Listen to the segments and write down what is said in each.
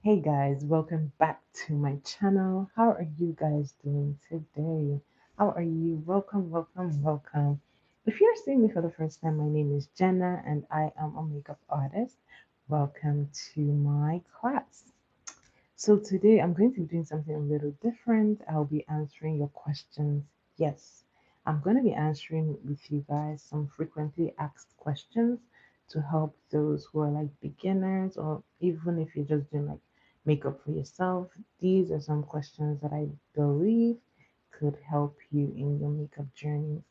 Hey guys, welcome back to my channel. How are you guys doing today? How are you? Welcome, welcome, welcome. If you're seeing me for the first time, my name is Jenna and I am a makeup artist. Welcome to my class. So today I'm going to be doing something a little different. I'll be answering your questions. Yes, I'm going to be answering with you guys some frequently asked questions to help those who are like beginners, or even if you're just doing like makeup for yourself. These are some questions that I believe could help you in your makeup journey.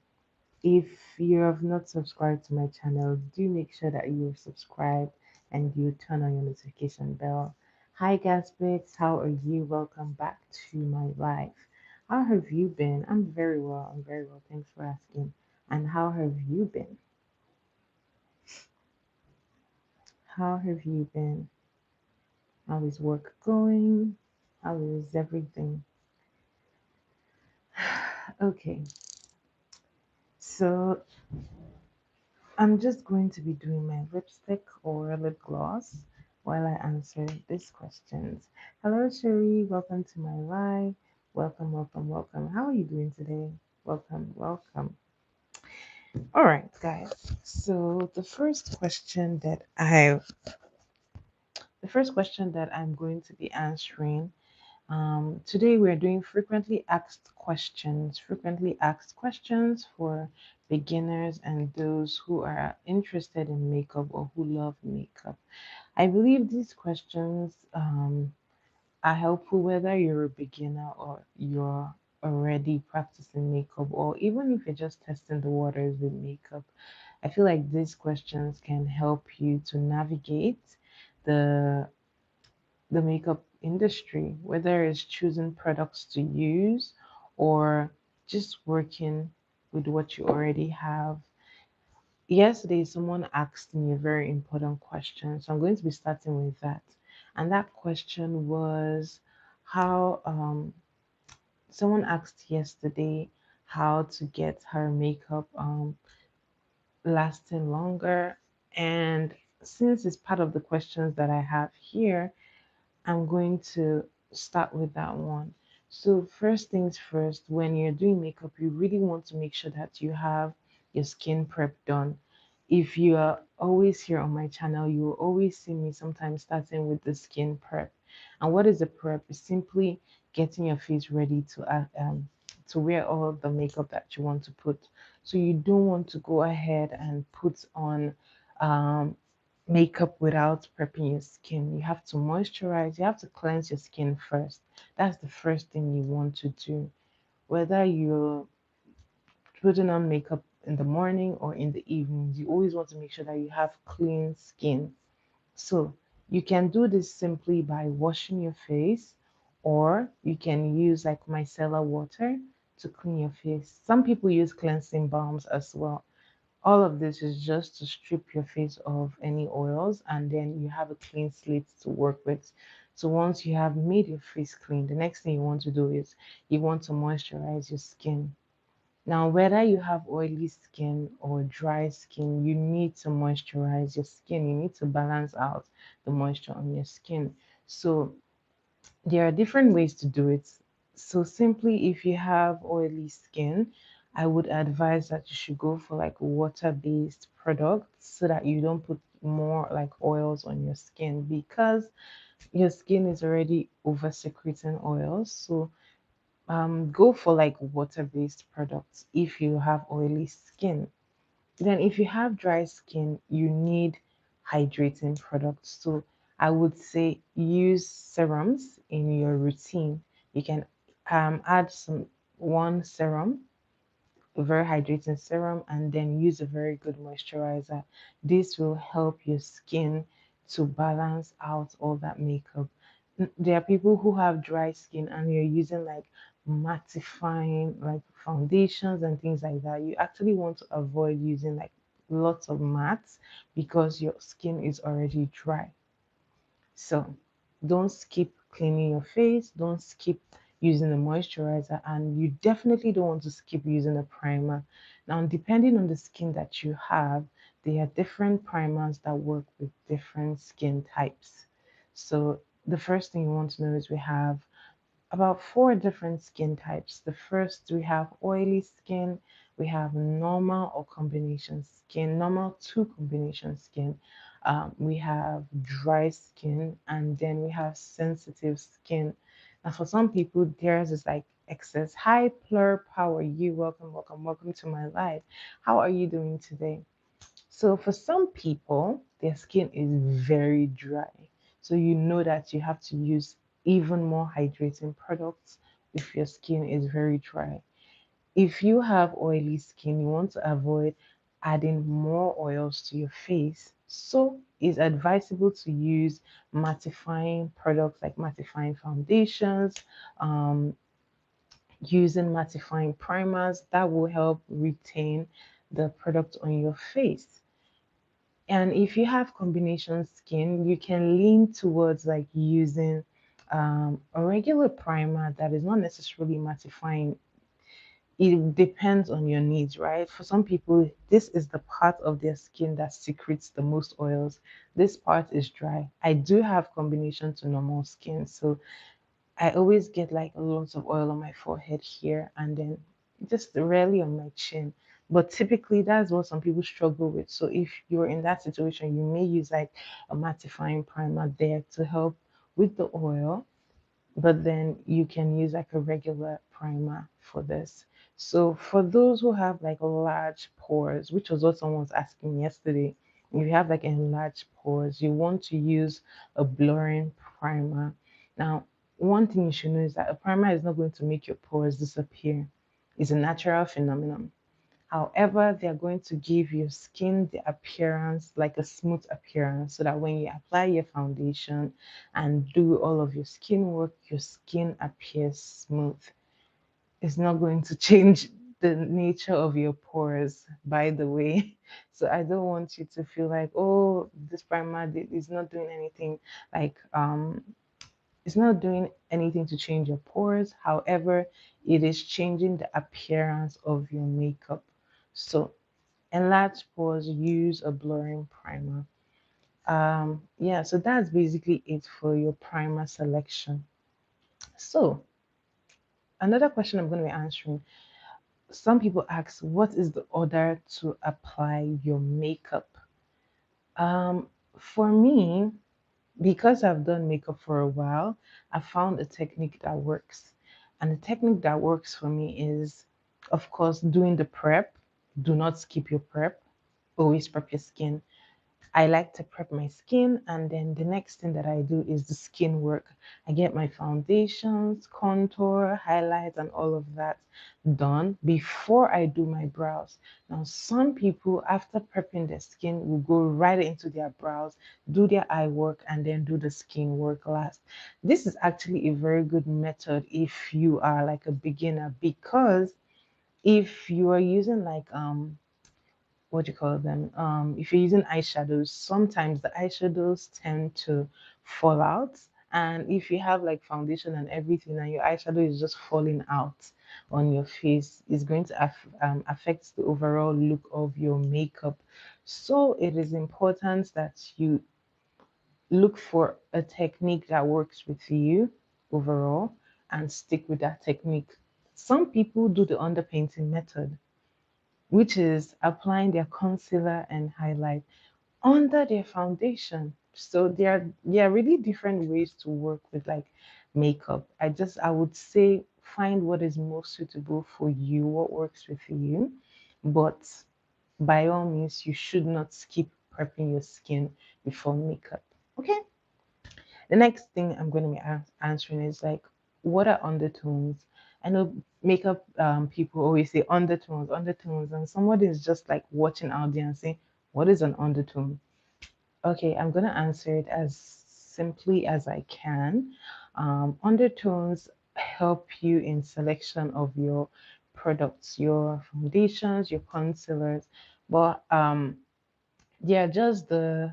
If you have not subscribed to my channel, do make sure that you're subscribed and you turn on your notification bell. Hi, Gaspix, how are you? Welcome back to my life. How have you been? I'm very well. I'm very well. Thanks for asking. And how have you been? How have you been? How is work going? How is everything? Okay, so I'm just going to be doing my lipstick or lip gloss while I answer these questions. Hello, Sherry. Welcome to my live. Welcome, welcome, welcome. How are you doing today? Welcome, welcome. All right, guys. So the first question that I'm going to be answering today we're doing frequently asked questions for beginners and those who are interested in makeup or who love makeup. I believe these questions are helpful whether you're a beginner or you're already practicing makeup, or even if you're just testing the waters with makeup. I feel like these questions can help you to navigate the the makeup industry, whether it's choosing products to use or just working with what you already have. Yesterday, someone asked me a very important question, so I'm going to be starting with that. And that question was how someone asked yesterday how to get her makeup lasting longer. And since it's part of the questions that I have here, I'm going to start with that one. So, first things first, when you're doing makeup, you really want to make sure that you have your skin prep done. If you are always here on my channel, you will always see me sometimes starting with the skin prep. And what is a prep? It's simply getting your face ready to wear all the makeup that you want to put. So you don't want to go ahead and put on um, makeup without prepping your skin. You have to moisturize, you have to cleanse your skin first. That's the first thing you want to do. Whether you're putting on makeup in the morning or in the evenings, you always want to make sure that you have clean skin. So you can do this simply by washing your face, or you can use like micellar water to clean your face. Some people use cleansing balms as well. All of this is just to strip your face of any oils, and then you have a clean slate to work with. So once you have made your face clean, the next thing you want to do is you want to moisturize your skin. Now, whether you have oily skin or dry skin, you need to moisturize your skin. You need to balance out the moisture on your skin. So there are different ways to do it. So simply, if you have oily skin, I would advise that you should go for like water-based products so that you don't put more like oils on your skin, because your skin is already over secreting oils. So go for like water-based products if you have oily skin. Then, if you have dry skin, you need hydrating products. So, I would say use serums in your routine. You can add some one serum, a very hydrating serum, and then use a very good moisturizer. This will help your skin to balance out all that makeup. There are people who have dry skin and you're using like mattifying like foundations and things like that. You actually want to avoid using like lots of mattes because your skin is already dry. So don't skip cleaning your face, don't skip using a moisturizer, and you definitely don't want to skip using a primer. Now, depending on the skin that you have, there are different primers that work with different skin types. So the first thing you want to know is we have about four different skin types. The first, we have oily skin, we have normal or combination skin, normal to combination skin. We have dry skin, and then we have sensitive skin. Now, for some people, theirs is like excess. Hi, Plur, how are you? Welcome, welcome, welcome to my life. How are you doing today? So for some people, their skin is very dry. So you know that you have to use even more hydrating products if your skin is very dry. If you have oily skin, you want to avoid adding more oils to your face. So it's advisable to use mattifying products like mattifying foundations, um, using mattifying primers that will help retain the product on your face. And if you have combination skin, you can lean towards like using a regular primer that is not necessarily mattifying. It depends on your needs, right? For some people, this is the part of their skin that secretes the most oils. This part is dry. I do have combination to normal skin, so I always get like a lot of oil on my forehead here and then just rarely on my chin. But typically, that's what some people struggle with. So if you're in that situation, you may use like a mattifying primer there to help with the oil, but then you can use like a regular primer for this. So for those who have like large pores, which was what someone was asking yesterday, if you have like enlarged pores, you want to use a blurring primer. Now, one thing you should know is that a primer is not going to make your pores disappear. It's a natural phenomenon. However, they are going to give your skin the appearance, like a smooth appearance, so that when you apply your foundation and do all of your skin work, your skin appears smooth. It's not going to change the nature of your pores, by the way. So I don't want you to feel like, oh, this primer is not doing anything. Like, it's not doing anything to change your pores. However, it is changing the appearance of your makeup. So enlarged pores, use a blurring primer. Yeah, so that's basically it for your primer selection. So another question I'm going to be answering, some people ask, what is the order to apply your makeup? um, for me, because I've done makeup for a while, I found a technique that works. And the technique that works for me is, of course, doing the prep. Do not skip your prep. Always prep your skin. I like to prep my skin, and then the next thing that I do is the skin work. I get my foundations, contour, highlight, and all of that done before I do my brows. Now, some people, after prepping their skin, will go right into their brows, do their eye work, and then do the skin work last. This is actually a very good method if you are like a beginner, because if you are using like what do you call them? If you're using eyeshadows, sometimes the eyeshadows tend to fall out. And if you have like foundation and everything, and your eyeshadow is just falling out on your face, it's going to affect the overall look of your makeup. So it is important that you look for a technique that works with you overall and stick with that technique. Some people do the underpainting method, which is applying their concealer and highlight under their foundation. So there are really different ways to work with like makeup. I would say find what is most suitable for you, what works with you. But by all means, you should not skip prepping your skin before makeup. Okay. The next thing I'm going to be answering is like, what are undertones? I know makeup people always say undertones, undertones, and somebody is just like watching out there and saying, what is an undertone? Okay, I'm going to answer it as simply as I can. Undertones help you in selection of your products, your foundations, your concealers, but they are just the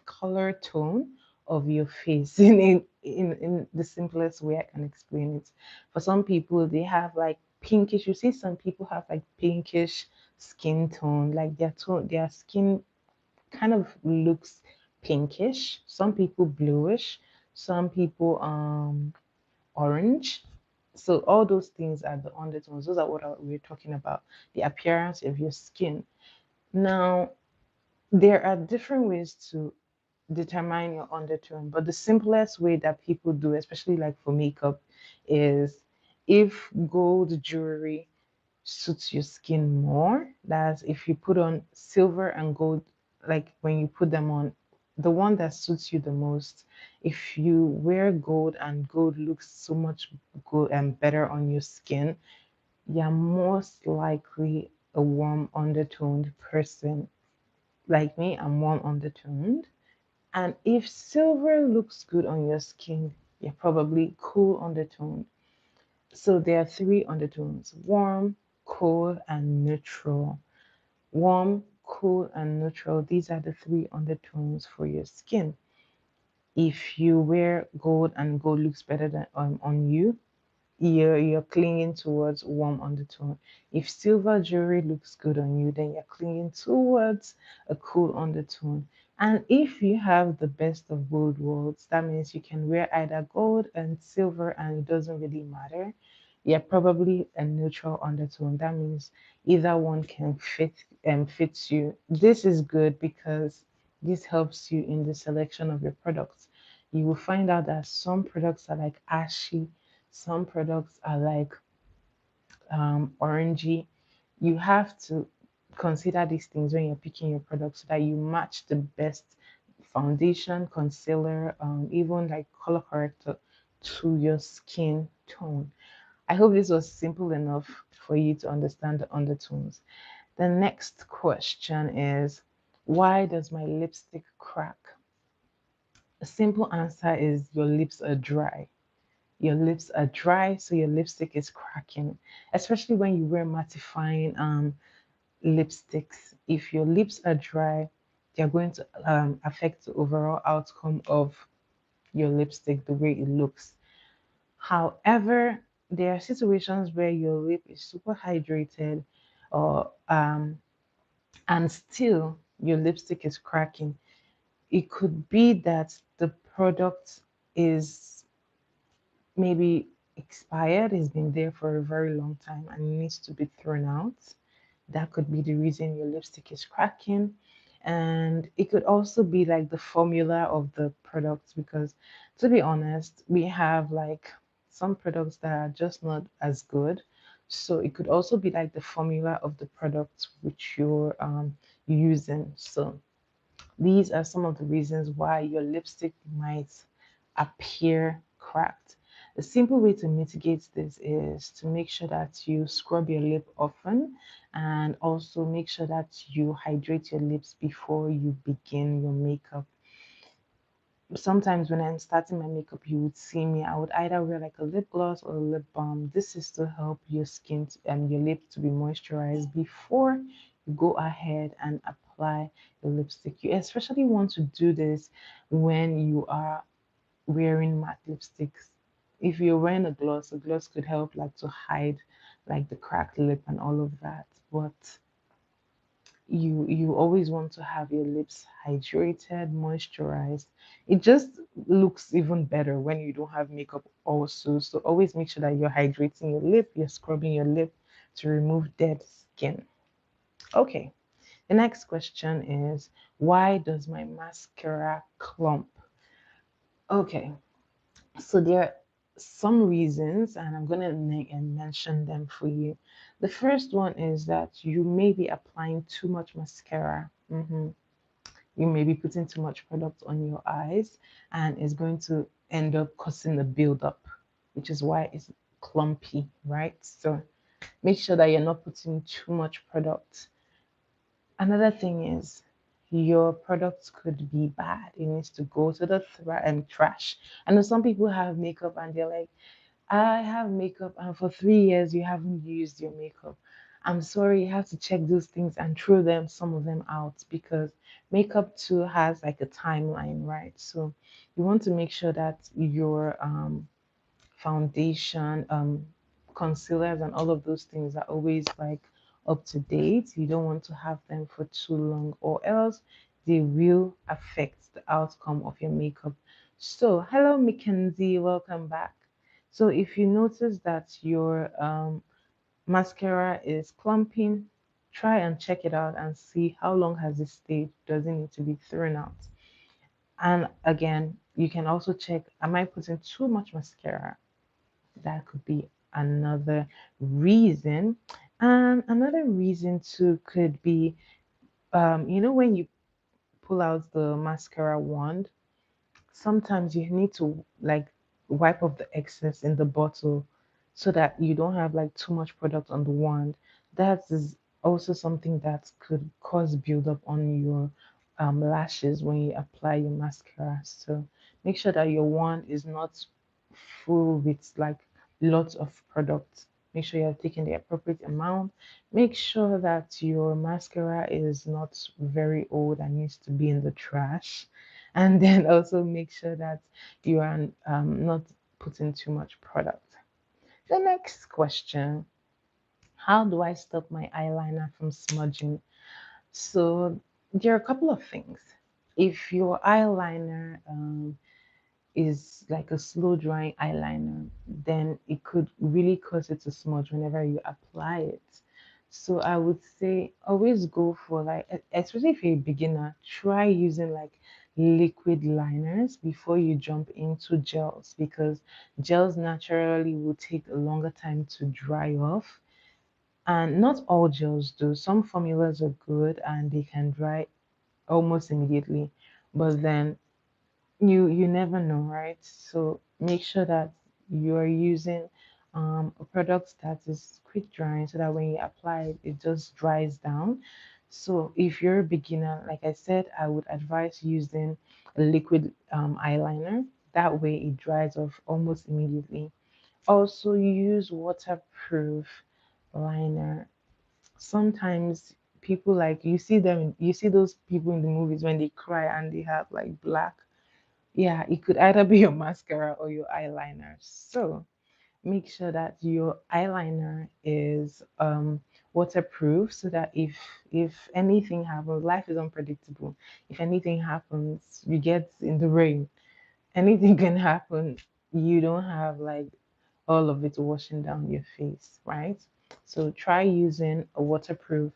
color tone of your face in the simplest way I can explain it. For some people, they have like pinkish. You see, some people have like pinkish skin tone, like their skin kind of looks pinkish. Some people bluish. Some people orange. So all those things are the undertones. Those are what we're talking about, the appearance of your skin. Now, there are different ways to determine your undertone, but the simplest way that people do, especially like for makeup, is if gold jewelry suits your skin more. That's if you put on silver and gold, like when you put them on, the one that suits you the most. If you wear gold and gold looks so much good and better on your skin, you're most likely a warm undertoned person. Like me, I'm warm undertoned. And if silver looks good on your skin, you're probably cool undertoned. So there are three undertones: warm, cool, and neutral. Warm, cool, and neutral. These are the three undertones for your skin. If you wear gold and gold looks better than on you, you're clinging towards warm undertone. If silver jewelry looks good on you, then you're clinging towards a cool undertone. And if you have the best of both worlds, that means you can wear either gold and silver and it doesn't really matter. You're probably a neutral undertone. That means either one can fits you. This is good because this helps you in the selection of your products. You will find out that some products are like ashy, some products are like orangey. You have to consider these things when you're picking your products so that you match the best foundation, concealer, even like color corrector to your skin tone. I hope this was simple enough for you to understand the undertones. The next question is, why does my lipstick crack? A simple answer is your lips are dry. Your lips are dry, so your lipstick is cracking, especially when you wear mattifying lipsticks. If your lips are dry, they're going to affect the overall outcome of your lipstick, the way it looks. However, there are situations where your lip is super hydrated, or and still your lipstick is cracking. It could be that the product is maybe expired, it's been there for a very long time and needs to be thrown out. That could be the reason your lipstick is cracking. And it could also be like the formula of the products, because to be honest, we have like some products that are just not as good. So it could also be like the formula of the products which you're using. So these are some of the reasons why your lipstick might appear cracked. The simple way to mitigate this is to make sure that you scrub your lip often, and also make sure that you hydrate your lips before you begin your makeup. Sometimes when I'm starting my makeup, you would see me, I would either wear like a lip gloss or a lip balm. This is to help your skin and your lip to be moisturized before you go ahead and apply your lipstick. You especially want to do this when you are wearing matte lipsticks. If you're wearing a gloss could help like to hide like the cracked lip and all of that. But you always want to have your lips hydrated, moisturized. It just looks even better when you don't have makeup also. So always make sure that you're hydrating your lip, you're scrubbing your lip to remove dead skin. Okay, the next question is, why does my mascara clump? Okay, so there are some reasons, and I'm going to mention them for you. The first one is that you may be applying too much mascara. You may be putting too much product on your eyes, and it's going to end up causing a buildup, which is why it's clumpy, right? So make sure that you're not putting too much product. Another thing is your products could be bad. It needs to go to the trash. I know some people have makeup and they're like, I have makeup, and for 3 years you haven't used your makeup. I'm sorry, you have to check those things and throw them, some of them out, because makeup too has like a timeline, right? So you want to make sure that your foundation, concealers, and all of those things are always like up to date. You don't want to have them for too long, or else they will affect the outcome of your makeup. So, hello, Mackenzie, welcome back. So, if you notice that your mascara is clumping, try and check it out and see how long has it stayed. Does it need to be thrown out? And again, you can also check, am I putting too much mascara? That could be another reason. And another reason too could be, when you pull out the mascara wand, sometimes you need to like wipe off the excess in the bottle so that you don't have like too much product on the wand. That is also something that could cause buildup on your lashes when you apply your mascara. So make sure that your wand is not full with like lots of product. Make sure you're taking the appropriate amount. Make sure that your mascara is not very old and needs to be in the trash, and then also make sure that you are not putting too much product. The next question: how do I stop my eyeliner from smudging? So there are a couple of things. If your eyeliner is like a slow drying eyeliner, then it could really cause it to smudge whenever you apply it. So I would say always go for like, especially if you're a beginner, try using like liquid liners before you jump into gels, because gels naturally will take a longer time to dry off. And not all gels do. Some formulas are good and they can dry almost immediately, but then you never know, right? So make sure that you are using a product that is quick drying so that when you apply it, it just dries down. So if you're a beginner, like I said, I would advise using a liquid eyeliner. That way it dries off almost immediately. Also use waterproof liner. Sometimes people, like, you see them, you see those people in the movies when they cry and they have like black, yeah, it could either be your mascara or your eyeliner. So make sure that your eyeliner is waterproof so that if anything happens, life is unpredictable. If anything happens, you get in the rain, anything can happen. You don't have like all of it washing down your face, right? So try using a waterproof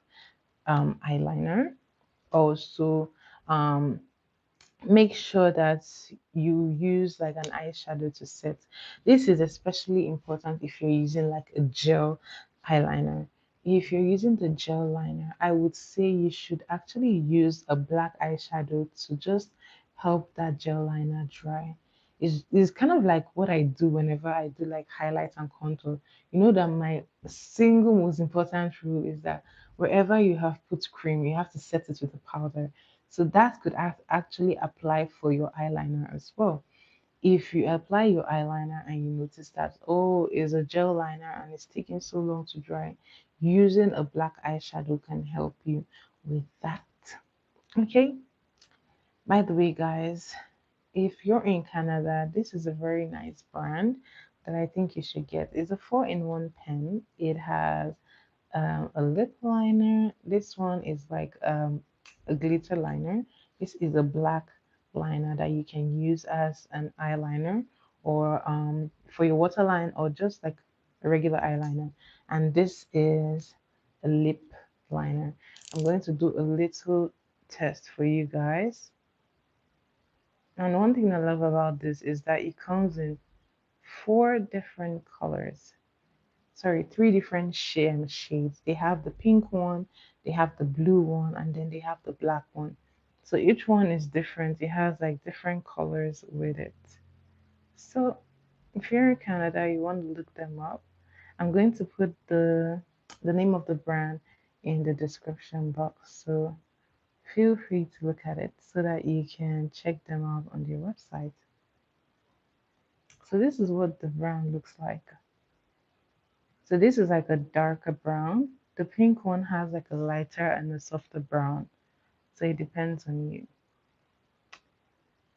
eyeliner. Also, um, make sure that you use like an eyeshadow to set. This is especially important if you're using like a gel eyeliner. If you're using the gel liner, I would say you should actually use a black eyeshadow to just help that gel liner dry. It's kind of like what I do whenever I do like highlight and contour. You know that my single most important rule is that wherever you have put cream, you have to set it with a powder, so that could actually apply for your eyeliner as well. If you apply your eyeliner and you notice that, oh, it's a gel liner and it's taking so long to dry, using a black eyeshadow can help you with that. Okay. By the way, guys, if you're in Canada, this is a very nice brand that I think you should get. It's a 4-in-1 pen. It has a lip liner. This one is like a glitter liner. This is a black liner that you can use as an eyeliner or for your waterline or just like a regular eyeliner. And this is a lip liner. I'm going to do a little test for you guys. And one thing I love about this is that it comes in 4 different colors, sorry, 3 different shades. They have the pink one, they have the blue one, and then they have the black one. So each one is different. It has like different colors with it. So if you're in Canada, you want to look them up. I'm going to put the name of the brand in the description box. So feel free to look at it so that you can check them out on their website. So this is what the brand looks like. So this is like a darker brown. The pink one has like a lighter and a softer brown. So it depends on you.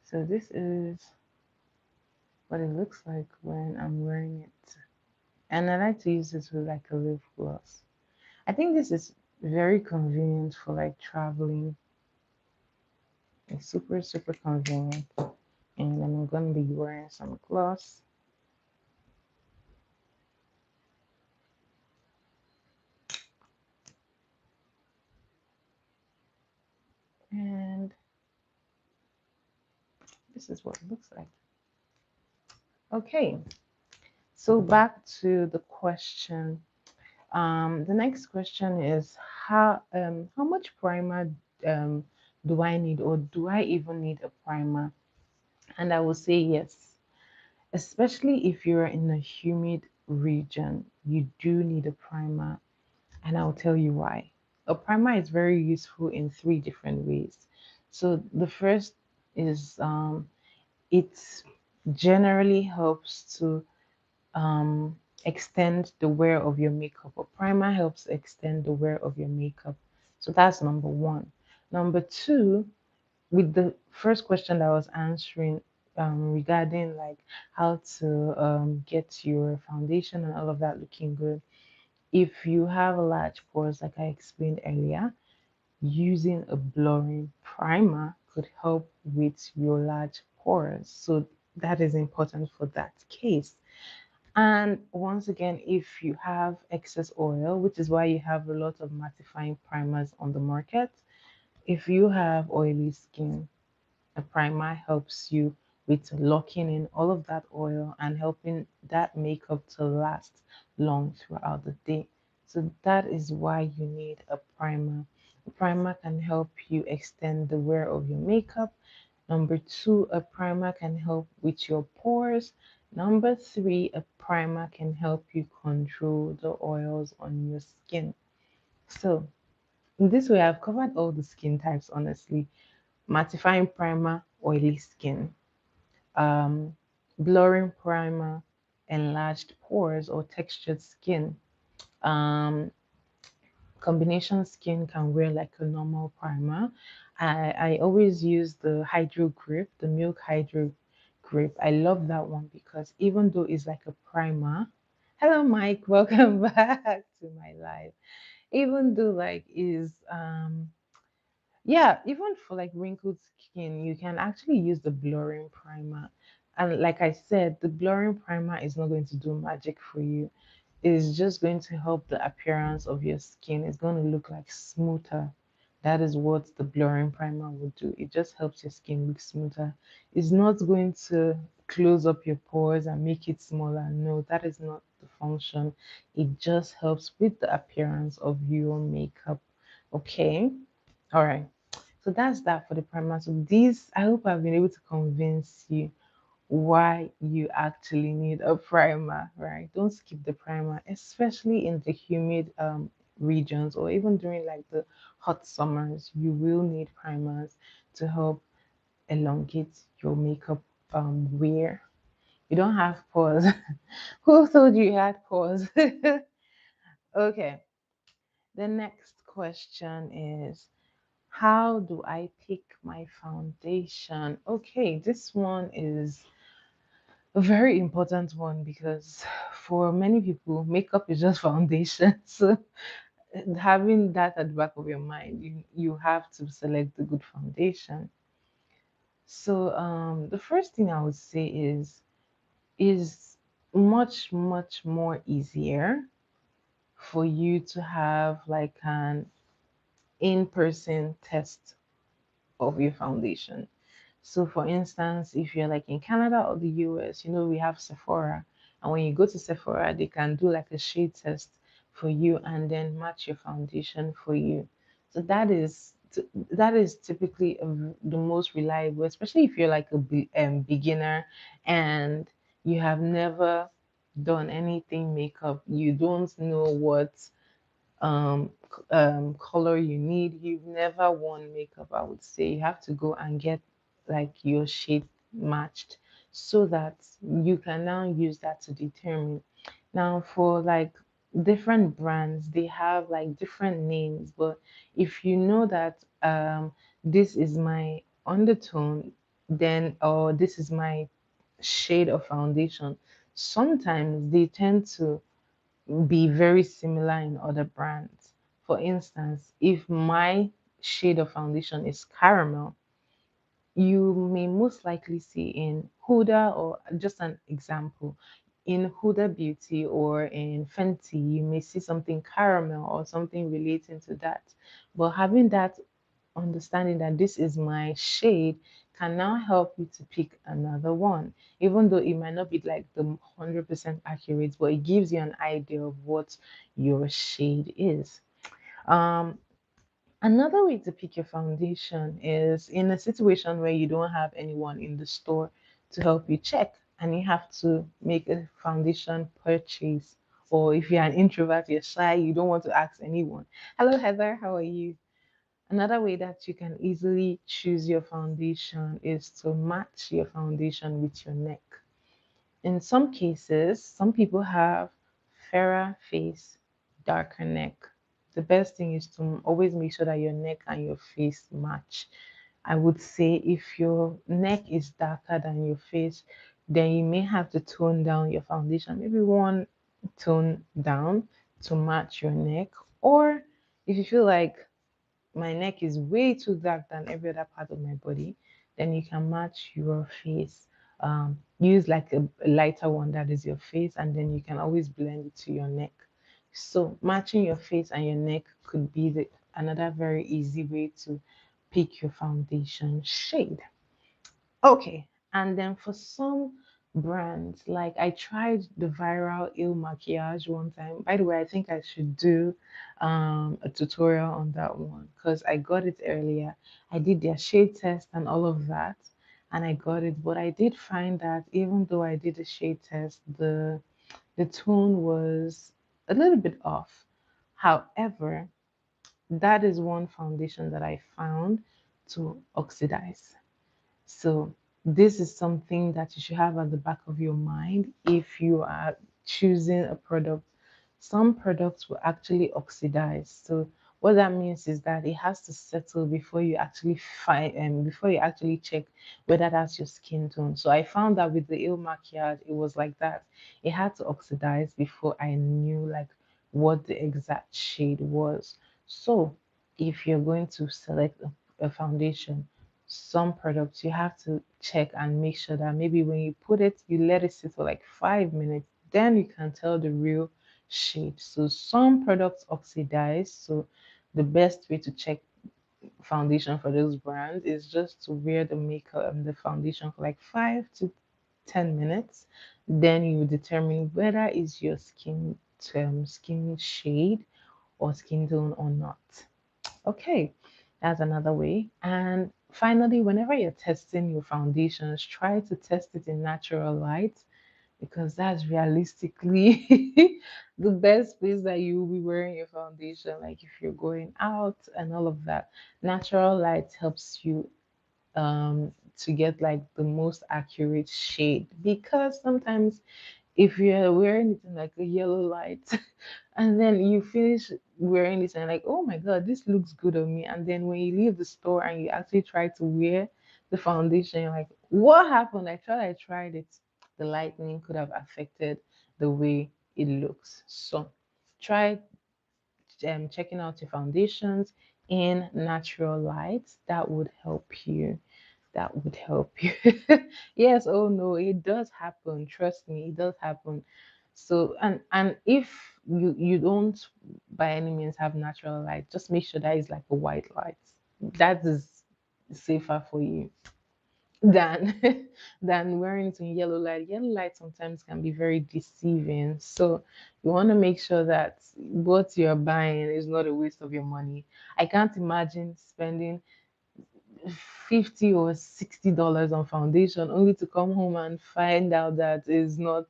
So this is what it looks like when I'm wearing it. And I like to use this with like a lip gloss. I think this is very convenient for like traveling. It's super, super convenient. And I'm going to be wearing some gloss. And this is what it looks like. Okay, so back to the question. The next question is how much primer um, do I need, or do I even need a primer? And I will say yes, especially if you're in a humid region, you do need a primer, and I'll tell you why. A primer is very useful in three different ways. So the first is it generally helps to extend the wear of your makeup. A primer helps extend the wear of your makeup. So that's number one. Number two, with the first question that I was answering regarding like how to get your foundation and all of that looking good. If you have large pores, like I explained earlier, using a blurring primer could help with your large pores. So that is important for that case. And once again, if you have excess oil, which is why you have a lot of mattifying primers on the market, if you have oily skin, a primer helps you with locking in all of that oil and helping that makeup to last long throughout the day. So that is why you need a primer. A primer can help you extend the wear of your makeup. Number two, a primer can help with your pores. Number three, a primer can help you control the oils on your skin. So, in this way, I've covered all the skin types, honestly. Mattifying primer, oily skin. Um, Blurring primer, enlarged pores or textured skin. Um, Combination skin can wear like a normal primer. I always use the Hydro Grip, the Milk Hydro Grip. I love that one because even though it's like a primer, hello Mike, welcome back to my life. Even though like is yeah, even for like wrinkled skin, you can actually use the blurring primer. And like I said, the blurring primer is not going to do magic for you. It's just going to help the appearance of your skin. It's going to look like smoother. That is what the blurring primer will do. It just helps your skin look smoother. It's not going to close up your pores and make it smaller. No, that is not the function. It just helps with the appearance of your makeup. Okay. All right. So that's that for the primer. So these, I hope I've been able to convince you why you actually need a primer, right? Don't skip the primer, especially in the humid regions or even during like the hot summers. You will need primers to help elongate your makeup wear. You don't have pores. Who told you had pores? Okay. The next question is, how do I pick my foundation? Okay, this one is a very important one because for many people, makeup is just foundation. So having that at the back of your mind, you have to select the good foundation. So the first thing I would say is much more easier for you to have like an in-person test of your foundation. So, for instance, if you're like in Canada or the US, you know, we have Sephora. And when you go to Sephora, they can do like a shade test for you and then match your foundation for you. So that is typically the most reliable, especially if you're like a beginner and you have never done anything makeup. You don't know what color you need. You've never worn makeup, I would say you have to go and get like your shade matched so that you can now use that to determine. Now, for like different brands, they have like different names, but if you know that this is my undertone, then or this is my shade of foundation, sometimes they tend to be very similar in other brands. For instance, if my shade of foundation is caramel, you may most likely see in Huda, or just an example, in Huda Beauty or in Fenty, you may see something caramel or something relating to that. But having that understanding that this is my shade can now help you to pick another one, even though it might not be like the 100% accurate, but it gives you an idea of what your shade is. Um, Another way to pick your foundation is in a situation where you don't have anyone in the store to help you check and you have to make a foundation purchase. Or if you're an introvert, you're shy, you don't want to ask anyone. Hello, Heather, how are you? Another way that you can easily choose your foundation is to match your foundation with your neck. In some cases, some people have fairer face, darker neck. The best thing is to always make sure that your neck and your face match. I would say if your neck is darker than your face, then you may have to tone down your foundation, maybe one tone down to match your neck. Or if you feel like my neck is way too dark than every other part of my body, then you can match your face. Use like a lighter one that is your face, and then you can always blend it to your neck. So matching your face and your neck could be another very easy way to pick your foundation shade. Okay, and then for some brands, like I tried the viral Il Maquillage one time. By the way, I think I should do a tutorial on that one because I got it earlier. I did their shade test and all of that, and I got it. But I did find that even though I did a shade test, the tone was a little bit off. However, that is one foundation that I found to oxidize. So this is something that you should have at the back of your mind if you are choosing a product. Some products will actually oxidize. So what that means is that it has to settle before you actually find before you actually check whether that's your skin tone. So I found that with the Il Maquillage, it was like that. It had to oxidize before I knew like what the exact shade was. So if you're going to select a foundation, some products you have to check and make sure that maybe when you put it, you let it sit for like 5 minutes, then you can tell the real shade. So some products oxidize. So the best way to check foundation for those brands is just to wear the makeup and the foundation for like 5 to 10 minutes. Then you determine whether is your skin shade or skin tone or not. Okay, that's another way. And finally, whenever you're testing your foundations, try to test it in natural light because that's realistically the best place that you will be wearing your foundation. Like if you're going out and all of that, natural light helps you to get like the most accurate shade because sometimes if you're wearing it in like a yellow light and then you finish wearing it and like, oh my god, this looks good on me, and then when you leave the store and you actually try to wear the foundation, you're like, what happened? I tried it, the lightning could have affected the way it looks. So try checking out your foundations in natural light. That would help you. That would help you. Yes, oh no, it does happen. Trust me, it does happen. So and if you don't by any means have natural light, just make sure that it's like a white light. That is safer for you than than wearing it in yellow light. Yellow light sometimes can be very deceiving. So you want to make sure that what you're buying is not a waste of your money. I can't imagine spending 50 or $60 on foundation only to come home and find out that is not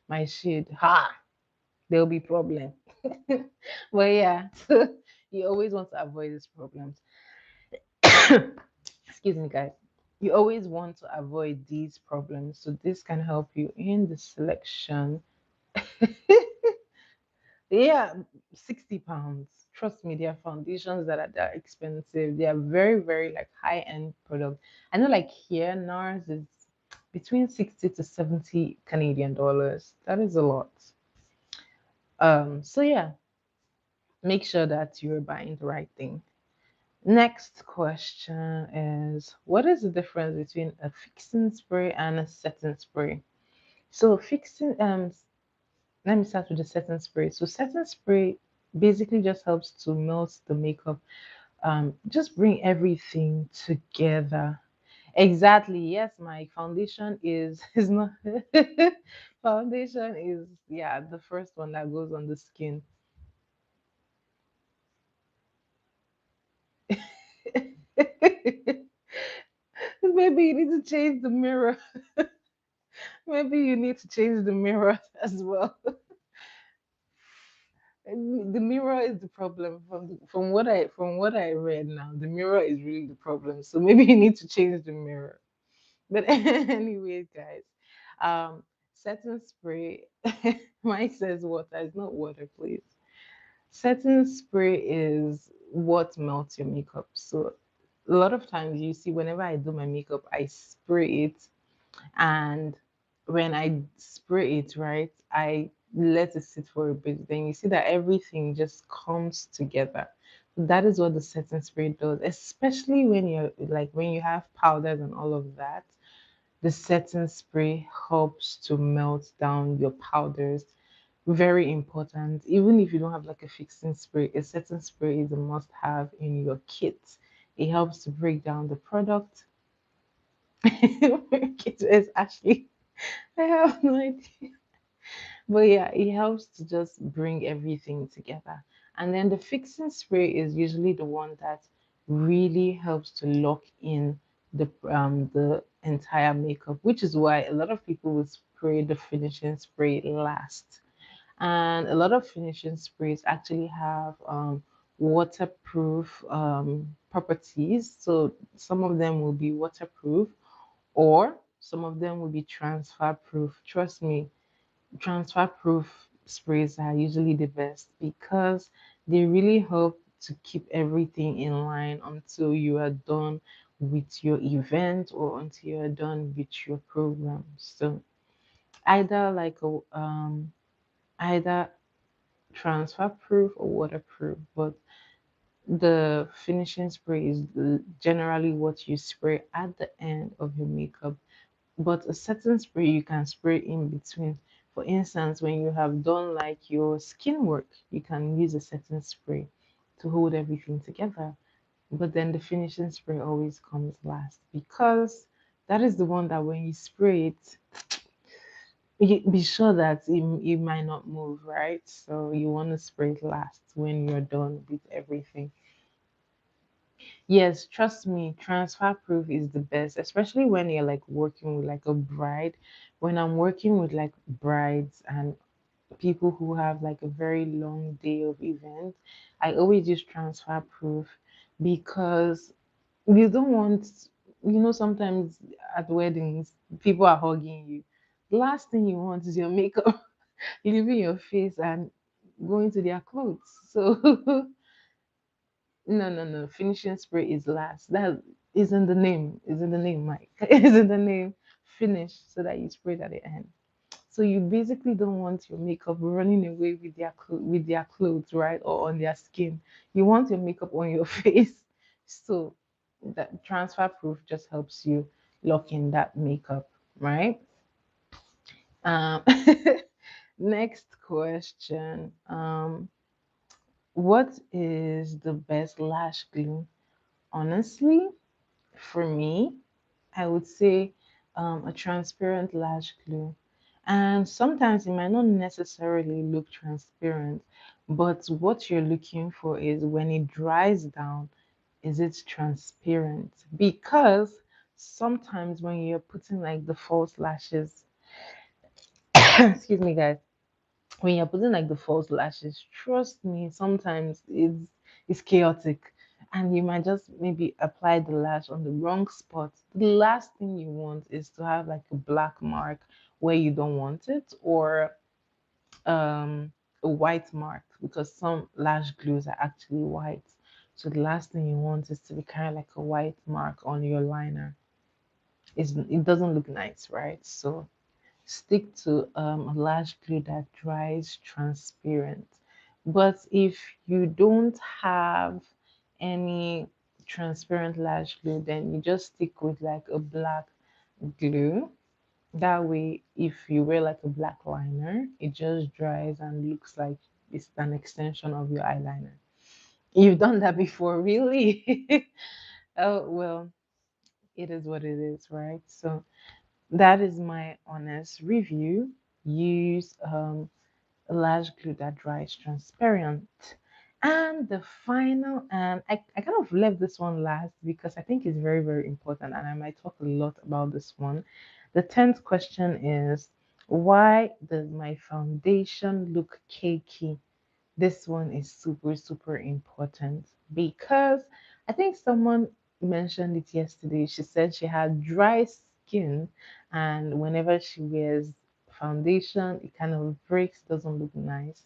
my shade. Ha! There'll be problem. But yeah, so you always want to avoid these problems. Excuse me, guys. You always want to avoid these problems. So this can help you in the selection. Yeah, £60. Trust me, there are foundations that are expensive. They are very, very like high-end products. I know like here, NARS is between 60 to 70 Canadian dollars. That is a lot. So yeah, make sure that you're buying the right thing. Next question is, what is the difference between a fixing spray and a setting spray? So fixing let me start with the setting spray. So setting spray basically just helps to melt the makeup, just bring everything together. Exactly. Yes, my foundation is is not foundation is, yeah, the first one that goes on the skin. Maybe you need to change the mirror. Maybe you need to change the mirror as well. The mirror is the problem from what I read now. The mirror is really the problem. So maybe you need to change the mirror. But anyway, guys, setting spray. Mike says water. It's not water, please. Setting spray is what melts your makeup. So a lot of times you see whenever I do my makeup, I spray it, and when I spray it, right, I let it sit for a bit. Then you see that everything just comes together. That is what the setting spray does, especially when you're like when you have powders and all of that. The setting spray helps to melt down your powders. Very important. Even if you don't have like a fixing spray, a setting spray is a must have in your kit. It helps to break down the product. Kit is actually, I have no idea. But yeah, it helps to just bring everything together. And then the fixing spray is usually the one that really helps to lock in the entire makeup, which is why a lot of people will spray the finishing spray last. And a lot of finishing sprays actually have waterproof properties. So some of them will be waterproof, or some of them will be transfer proof. Trust me, transfer proof sprays are usually the best because they really help to keep everything in line until you are done with your event or until you are done with your program. So either like a either transfer proof or waterproof, but the finishing spray is generally what you spray at the end of your makeup. But a certain spray you can spray in between. For instance, when you have done like your skin work, you can use a certain spray to hold everything together. But then the finishing spray always comes last because that is the one that when you spray it, be sure that it might not move, right? So you want to spray it last when you're done with everything. Yes, trust me, transfer proof is the best, especially when you're like working with like a bride. When I'm working with like brides and people who have like a very long day of event, I always use transfer proof because you don't want, sometimes at weddings, people are hugging you. The last thing you want is your makeup leaving your face and going to their clothes. So no, no, no. Finishing spray is last. That is in the name. Is in the name, Mike. Is in the name. Finish so that you spray it at the end. So you basically don't want your makeup running away with their clothes, right, or on their skin. You want your makeup on your face. So that transfer proof just helps you lock in that makeup, right? Um, next question. What is the best lash glue? Honestly, for me, I would say a transparent lash glue. And sometimes it might not necessarily look transparent, but what you're looking for is when it dries down, is it transparent? Because sometimes when you're putting like the false lashes, excuse me, guys, when you're putting like the false lashes, trust me, sometimes it's chaotic. And you might just maybe apply the lash on the wrong spot. The last thing you want is to have like a black mark where you don't want it, or a white mark, because some lash glues are actually white. So the last thing you want is to be kind of like a white mark on your liner. It doesn't look nice, right? So stick to a lash glue that dries transparent. But if you don't have any transparent lash glue, then you just stick with like a black glue. That way, if you wear like a black liner, it just dries and looks like it's an extension of your eyeliner. You've done that before, really? Oh, well, it is what it is, right? So that is my honest review. Use a lash glue that dries transparent. And the final, and I kind of left this one last because I think it's very, very important, and I might talk a lot about this one. The 10th question is, why does my foundation look cakey? This one is super, super important because I think someone mentioned it yesterday. She said she had dry skin, and whenever she wears foundation, it kind of breaks, doesn't look nice.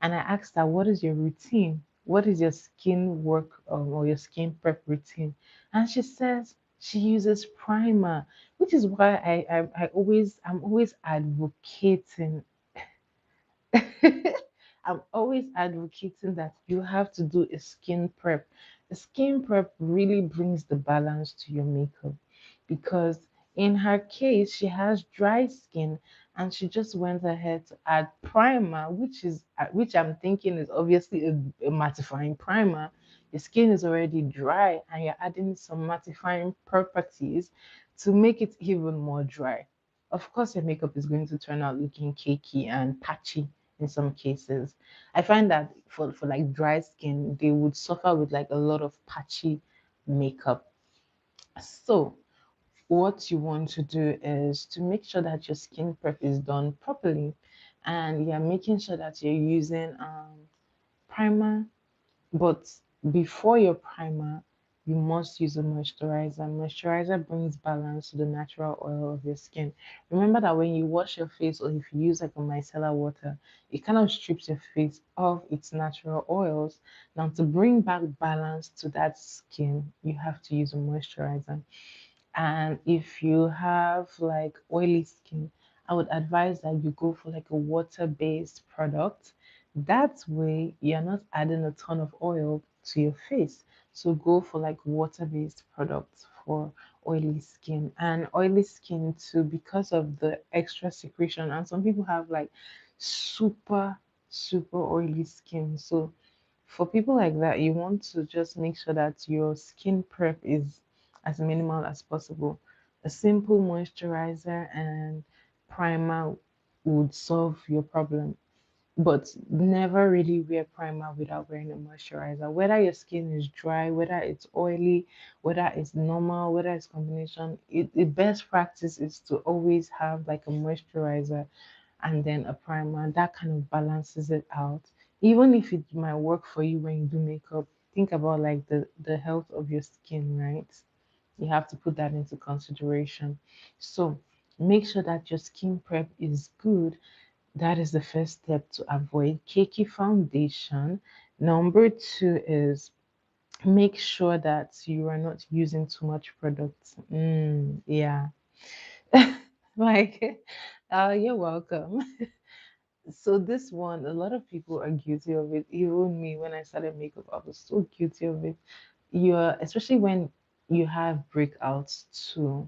And I asked her, what is your routine? What is your skin work or your skin prep routine? And she says she uses primer, which is why I'm always advocating I'm always advocating that you have to do a skin prep. A skin prep really brings the balance to your makeup because in her case, she has dry skin and she just went ahead to add primer, which I'm thinking is obviously a mattifying primer. Your skin is already dry and you're adding some mattifying properties to make it even more dry. Of course, your makeup is going to turn out looking cakey and patchy in some cases. I find that for like dry skin, they would suffer with like a lot of patchy makeup. So what you want to do is to make sure that your skin prep is done properly and you're making sure that you're using primer, but before your primer, you must use a moisturizer. Moisturizer brings balance to the natural oil of your skin. Remember that when you wash your face or if you use like a micellar water, it kind of strips your face of its natural oils. Now, to bring back balance to that skin, you have to use a moisturizer. And if you have like oily skin, I would advise that you go for like a water-based product. That way, you're not adding a ton of oil to your face. So go for like water-based products for oily skin. And oily skin too, because of the extra secretion. And some people have like super, super oily skin. So for people like that, you want to just make sure that your skin prep is as minimal as possible. A simple moisturizer and primer would solve your problem. But never really wear primer without wearing a moisturizer. Whether your skin is dry, whether it's oily, whether it's normal, whether it's combination, the best practice is to always have like a moisturizer and then a primer. That kind of balances it out. Even if it might work for you when you do makeup, think about like the health of your skin, right? You have to put that into consideration. So make sure that your skin prep is good. That is the first step to avoid cakey foundation. Number two is make sure that you are not using too much products. Yeah. Like, you're welcome. So this one, a lot of people are guilty of it. Even me, when I started makeup, I was so guilty of it. You're, especially when you have breakouts too,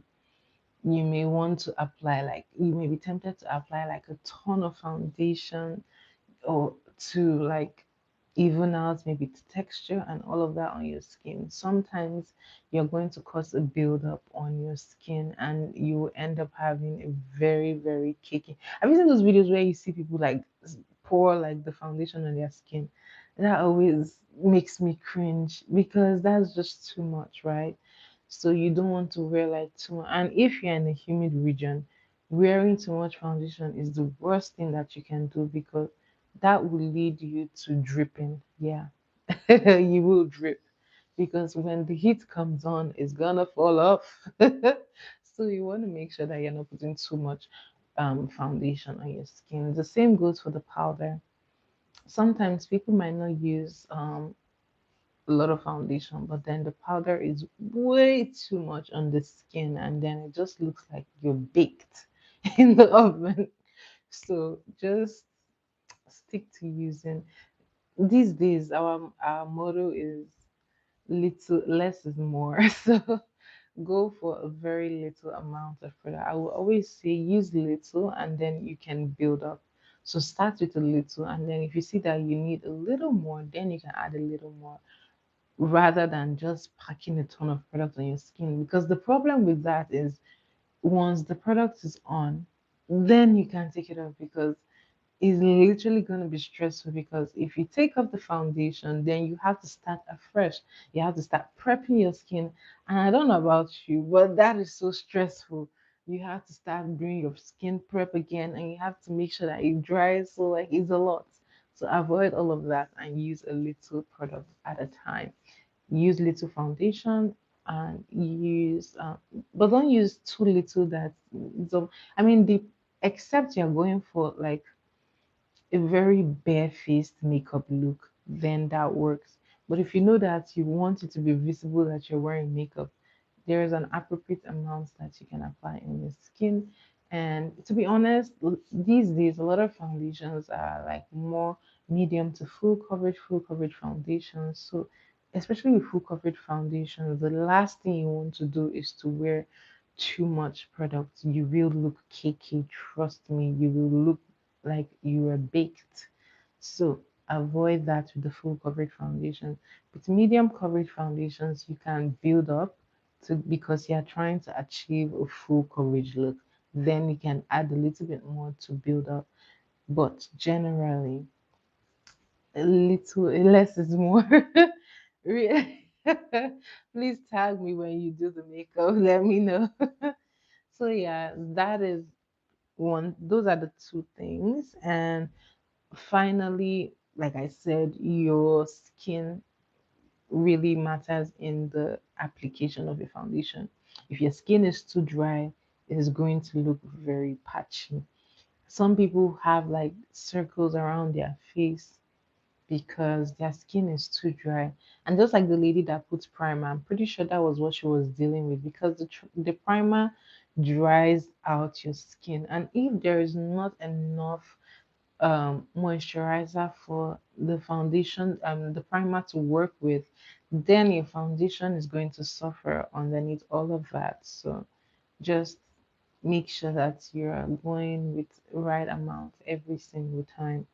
you may want to apply like you may be tempted to apply like a ton of foundation or to like even out maybe the texture and all of that on your skin. Sometimes you're going to cause a buildup on your skin and you will end up having a very, very cakey. Have you seen those videos where you see people like pour like the foundation on their skin? That always makes me cringe because that's just too much, right? So you don't want to wear like too much. And if you're in a humid region, wearing too much foundation is the worst thing that you can do because that will lead you to dripping. Yeah, you will drip because when the heat comes on, it's gonna fall off. So you want to make sure that you're not putting too much foundation on your skin. The same goes for the powder. Sometimes people might not use a lot of foundation, but then the powder is way too much on the skin, and then it just looks like you're baked in the oven. So just stick to using these days our motto is little less is more. So go for a very little amount of product. I will always say use little and then you can build up. So start with a little, and then if you see that you need a little more, then you can add a little more, rather than just packing a ton of product on your skin. Because the problem with that is once the product is on, then you can take it off, because is literally going to be stressful, because if you take off the foundation, then you have to start afresh. You have to start prepping your skin. And I don't know about you, but that is so stressful. You have to start doing your skin prep again, and you have to make sure that it dries. So, like, it's a lot. So, avoid all of that and use a little product at a time. Use little foundation and but don't use too little that. So, I mean, except you're going for like a very barefaced makeup look, then that works. But if you know that you want it to be visible that you're wearing makeup, there is an appropriate amount that you can apply on your skin. And to be honest, these days a lot of foundations are like more medium to full coverage foundations. So especially with full coverage foundations, the last thing you want to do is to wear too much product. You will look cakey, trust me, you will look like you were baked. So avoid that with the full coverage foundation. With medium coverage foundations, you can build up to, because you're trying to achieve a full coverage look. Then you can add a little bit more to build up. But generally, a little less is more. Really. Please tag me when you do the makeup. Let me know. So yeah, that is one. Those are the two things. And finally, like I said, your skin really matters in the application of your foundation. If your skin is too dry, it is going to look very patchy. Some people have like circles around their face because their skin is too dry. And just like the lady that puts primer, I'm pretty sure that was what she was dealing with, because the primer dries out your skin. And if there is not enough moisturizer for the foundation, the primer to work with, then your foundation is going to suffer underneath all of that. So just make sure that you're going with right amount every single time,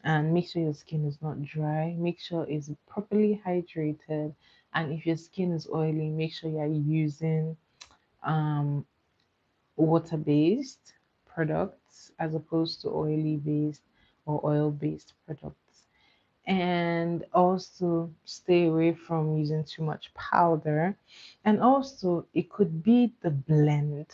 and make sure your skin is not dry. Make sure it's properly hydrated, and if your skin is oily, make sure you're using um water-based products as opposed to oily based or oil-based products. And also stay away from using too much powder. And also, it could be the blend.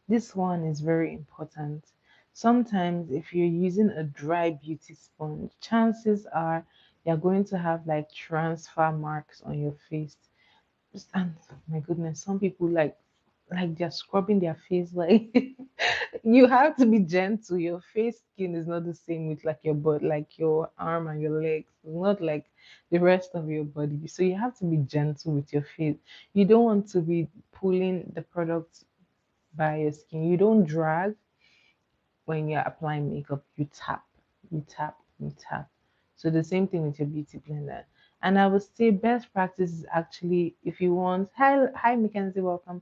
This one is very important. Sometimes, if you're using a dry beauty sponge, chances are you're going to have like transfer marks on your face. And my goodness, some people like they're scrubbing their face like you have to be gentle. Your face skin is not the same with like your butt, like your arm and your legs. It's not like the rest of your body. So you have to be gentle with your face. You don't want to be pulling the product by your skin. You don't drag when you're applying makeup. You tap, you tap, you tap. So the same thing with your beauty blender. And I would say best practice is actually, if you want, hi Mackenzie, welcome.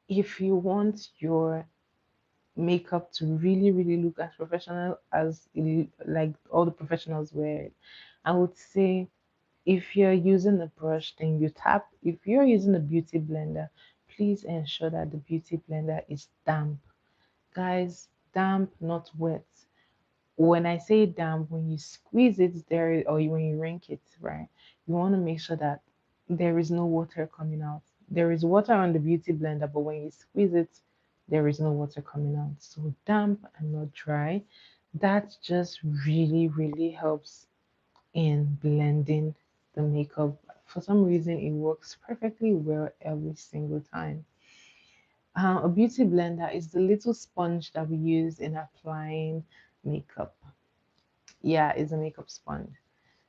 If you want your makeup to really, really look as professional as like all the professionals wear it, I would say if you're using a brush, then you tap. If you're using a beauty blender, please ensure that the beauty blender is damp. Guys, damp, not wet. When I say damp, when you squeeze it there or when you rink it, right, you want to make sure that there is no water coming out. There is water on the beauty blender, but when you squeeze it, there is no water coming out. So damp and not dry. That just really, really helps in blending the makeup. For some reason, it works perfectly well every single time. A beauty blender is the little sponge that we use in applying makeup. Yeah, it's a makeup sponge.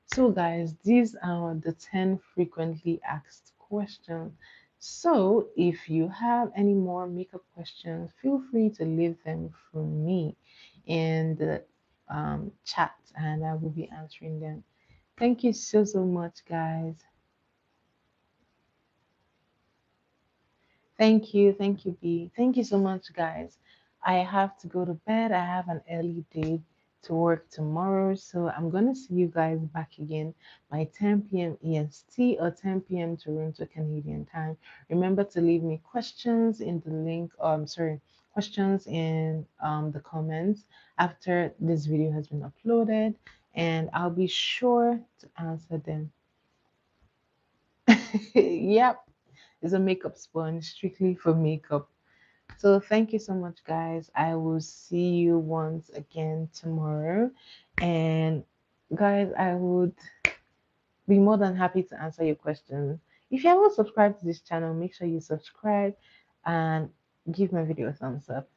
So, guys, these are the 10 frequently asked questions. So, if you have any more makeup questions, feel free to leave them for me in the chat, and I will be answering them. Thank you so, so much, guys. Thank you, B. Thank you so much, guys. I have to go to bed. I have an early day to work tomorrow, so I'm gonna see you guys back again by 10 p.m. EST or 10 p.m. Toronto Canadian time. Remember to leave me questions in the link. Sorry, questions in the comments after this video has been uploaded, and I'll be sure to answer them. Yep, it's a makeup sponge strictly for makeup. So thank you so much, guys. I will see you once again tomorrow. And guys, I would be more than happy to answer your questions. If you haven't subscribed to this channel, make sure you subscribe and give my video a thumbs up.